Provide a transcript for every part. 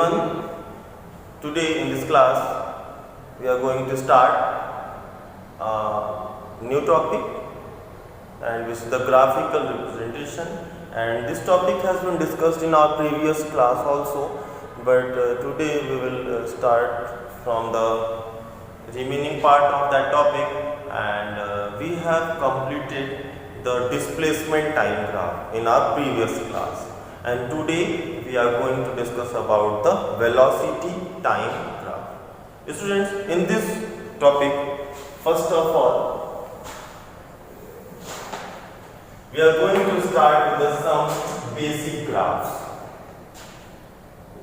everyone. Today in this class we are going to start a new topic, and which is the graphical representation, and this topic has been discussed in our previous class also, but today we will start from the remaining part of that topic, and we have completed the displacement time graph in our previous class, and today we are going to discuss about the velocity time graph. Students, in this topic, first of all, we are going to start with some basic graphs.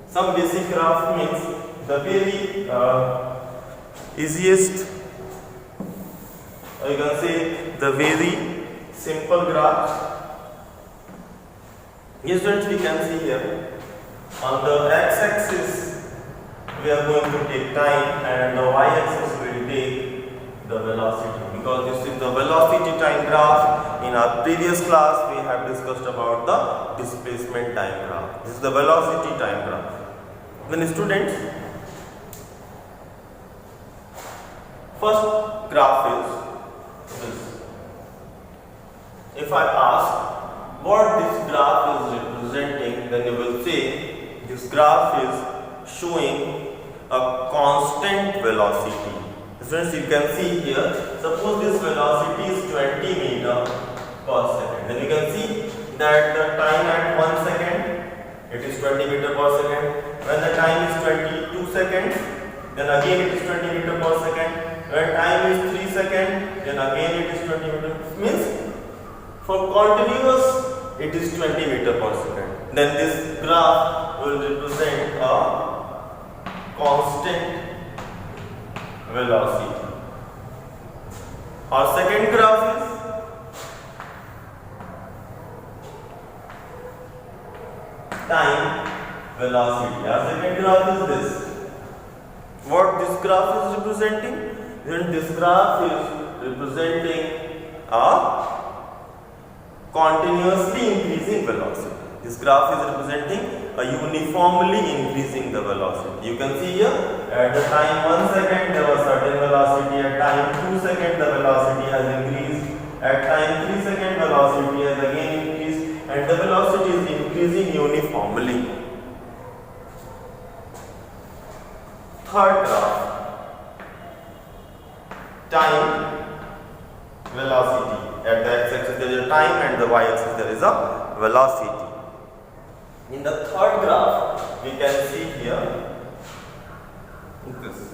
Some basic graph means the very easiest, or you can say the very simple graphs. Yes, students, we can see here on the x-axis we are going to take time, and the y-axis will take the velocity, because this is the velocity time graph. In our previous class we have discussed about the displacement time graph. This is the velocity time graph. Then students, first graph is this. If I ask what this graph is representing, then you will say this graph is showing a constant velocity. Students, you can see here, suppose this velocity is 20 meter per second, then you can see that the time at 1 second, it is 20 meter per second. When the time is 22 seconds, then again it is 20 meter per second. When time is 3 seconds, then again it is 20 meter. Means for continuous it is 20 meter per second. Then this graph will represent a constant velocity. Our second graph is time velocity. Our second graph is this. What this graph is representing? Then this graph is representing a continuously increasing velocity. This graph is representing a uniformly increasing the velocity. You can see here, at the time 1 second there was certain velocity, at time 2 second the velocity has increased, at time 3 second velocity has again increased, and the velocity is increasing uniformly. Third graph, time velocity. At the x-axis there is a time, and the y-axis there is a velocity. In the third graph, we can see here this.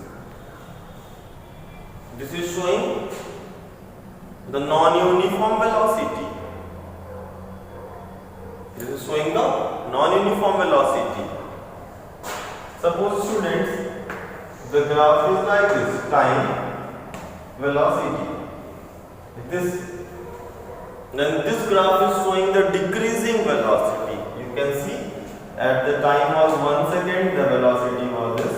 This is showing the non-uniform velocity. This is showing the non-uniform velocity. Suppose, students, the graph is like this: time, velocity. Then this graph is showing the decreasing velocity. You can see at the time was 1 second the velocity was this.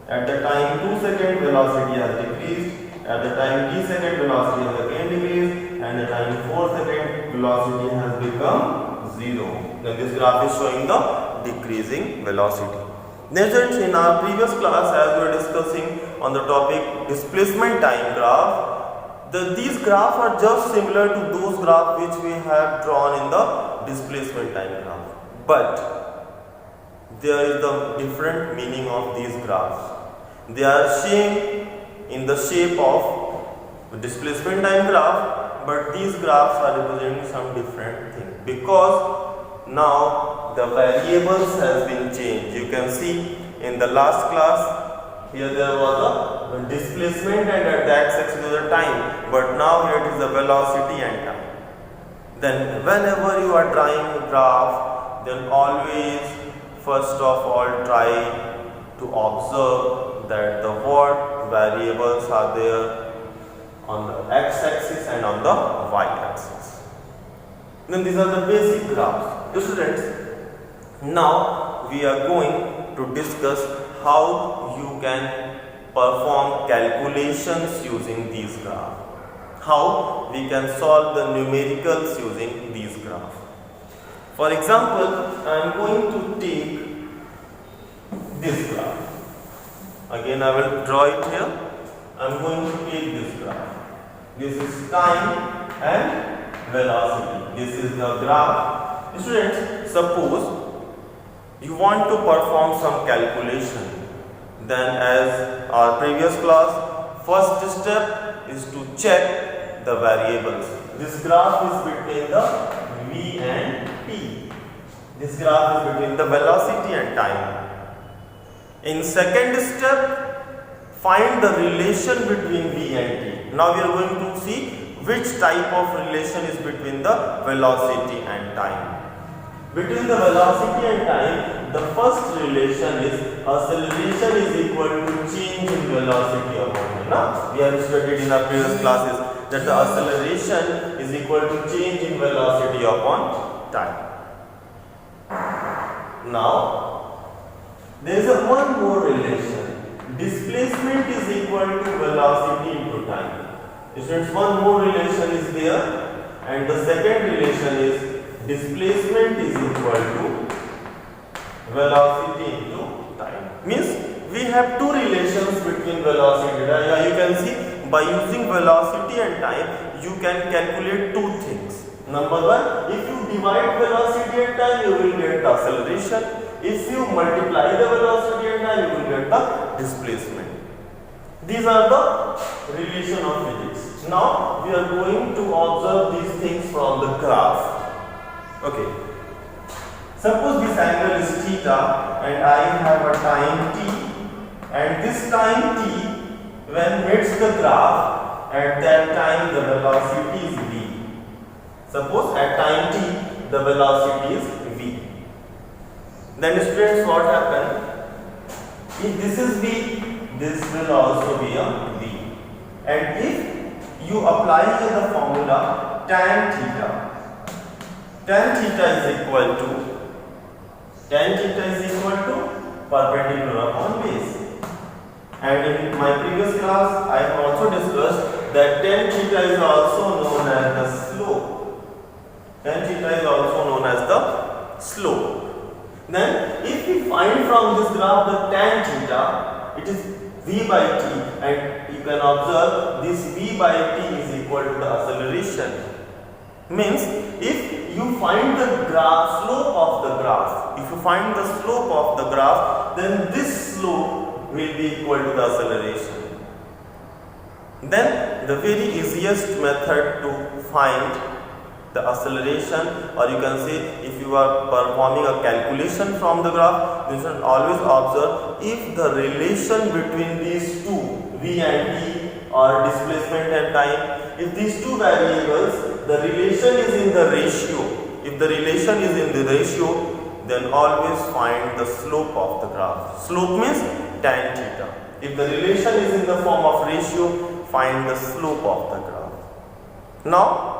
At the time 2 second velocity has decreased. At the time t second velocity has again decreased. And the time 4 second velocity has become 0. Then this graph is showing the decreasing velocity. Next, in our previous class, as we were discussing on the topic displacement time graph, these graphs are just similar to those graphs which we have drawn in the displacement time graph, but there is the different meaning of these graphs. They are same in the shape of displacement time graph, but these graphs are representing some different thing, because now the variables has been changed. You can see in the last class, here there was a displacement, and at the x-axis was a time, but now here it is the velocity and time. Then whenever you are drawing a graph, then always first of all try to observe that the what variables are there on the x-axis and on the y-axis. Then these are the basic graphs. Students, now we are going to discuss how you can perform calculations using these graphs. How we can solve the numericals using these graphs. For example, I am going to take this graph. Again I will draw it here. I am going to take this graph. This is time and velocity. This is the graph. Students, suppose you want to perform some calculation. Then as our previous class, first step is to check the variables. This graph is between the v and t. This graph is between the velocity and time. In second step, find the relation between v and t. Now we are going to see which type of relation is between the velocity and time. Between the velocity and time, the first relation is acceleration is equal to change in velocity upon time. Now, we have studied in our previous classes that the acceleration is equal to change in velocity upon time. Now, there is one more relation. Displacement is equal to velocity into time. Students, one more relation is there, and the second relation is displacement is equal to velocity into time. Means we have two relations between velocity. You can see by using velocity and time, you can calculate two things. Number one, if you divide velocity and time, you will get the acceleration. If you multiply the velocity and time, you will get the displacement. These are the relation of physics. Now we are going to observe these things from the graph. Okay. Suppose this angle is theta and I have a time t, and this time t, when meets the graph, at that time the velocity is v. Suppose at time t the velocity is v. Then students, what happen? If this is v, this will also be a v. And if you apply the formula tan theta is equal to perpendicular upon base. And in my previous class, I have also discussed that tan theta is also known as the slope. Tan theta is also known as the slope. Then, if we find from this graph the tan theta, it is v by t, and you can observe this v by t is equal to the acceleration. Means, if you find the slope of the graph, then this slope will be equal to the acceleration. Then the very easiest method to find the acceleration, or you can say if you are performing a calculation from the graph, you should always observe if the relation between these two, v and t, or displacement and time, if these two variables, the relation is in the ratio. If the relation is in the ratio, then always find the slope of the graph. Slope means tan theta. If the relation is in the form of ratio, find the slope of the graph. Now,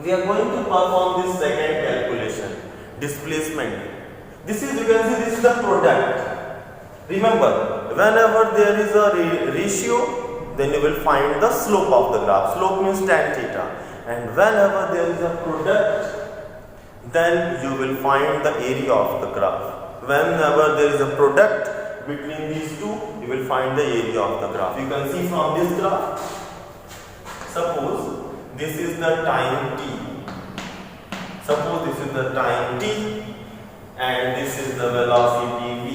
we are going to perform this second calculation, displacement. This is, you can see, this is the product. Remember, whenever there is a ratio, then you will find the slope of the graph. Slope means tan theta. And whenever there is a product, then you will find the area of the graph. Whenever there is a product between these two, you will find the area of the graph. You can see from this graph, suppose this is the time t. Suppose this is the time t and this is the velocity v.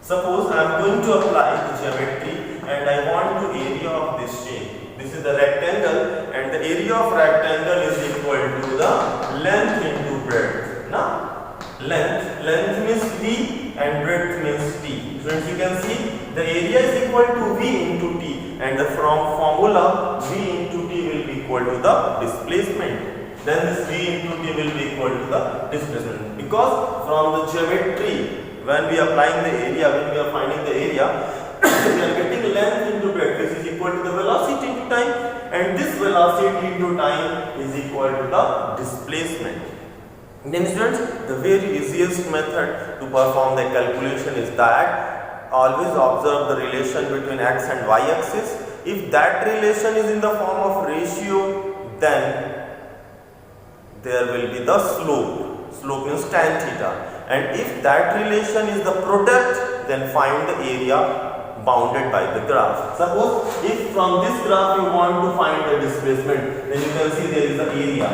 Suppose I am going to apply the geometry and I want the area of this shape. This is the rectangle, and the area of rectangle is equal to the length into breadth. Now, length means v and breadth means t. So you can see the area is equal to v into t, and from formula v into t will be equal to the displacement. Then this v into t will be equal to the displacement, because from the geometry, when we are applying the area, when we are finding the area, we are getting length into breadth, which is equal to the velocity into time, and this velocity into time is equal to the displacement. Then students, the very easiest method to perform the calculation is that always observe the relation between x and y axis. If that relation is in the form of ratio, then there will be the slope. Slope means tan theta. and if that relation is the product, then find the area bounded by the graph. Suppose if from this graph you want to find the displacement, then you can see there is the area.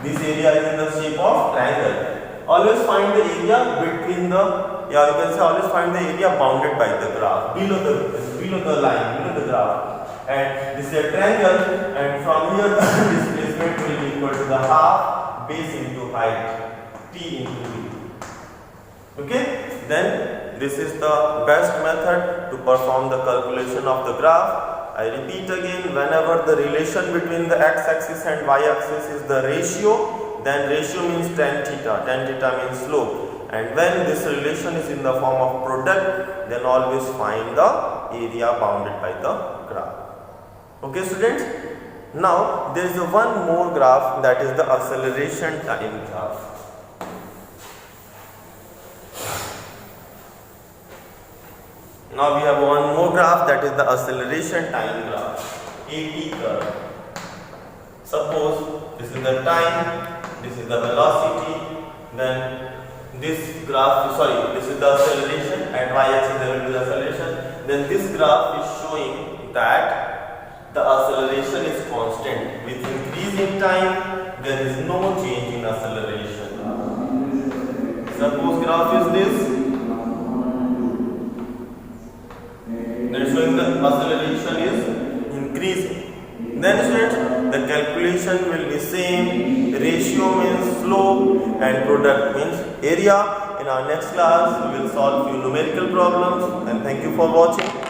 This area is in the shape of triangle. Always find the area between the, you can say always find the area bounded by the graph, below the line, below the graph. And this is a triangle, and from here the displacement will be equal to the half base into height, t into v. Okay, then this is the best method to perform the calculation of the graph. I repeat again, whenever the relation between the x-axis and y-axis is the ratio, then ratio means tan theta means slope, and when this relation is in the form of product, then always find the area bounded by the graph. Okay students, now there is one more graph, that is the acceleration time graph. Now we have one more graph, that is the acceleration time graph, AT curve. Suppose this is the time, this is the velocity, then this graph, this is the acceleration, and y-axis there will be the acceleration. Then this graph is showing that the acceleration is constant. With increasing time, there is no change in acceleration. Suppose graph is this, then showing the acceleration is increasing. Then students, the calculation will be same. Ratio means slope and product means area. In our next class, we will solve few numerical problems, and thank you for watching.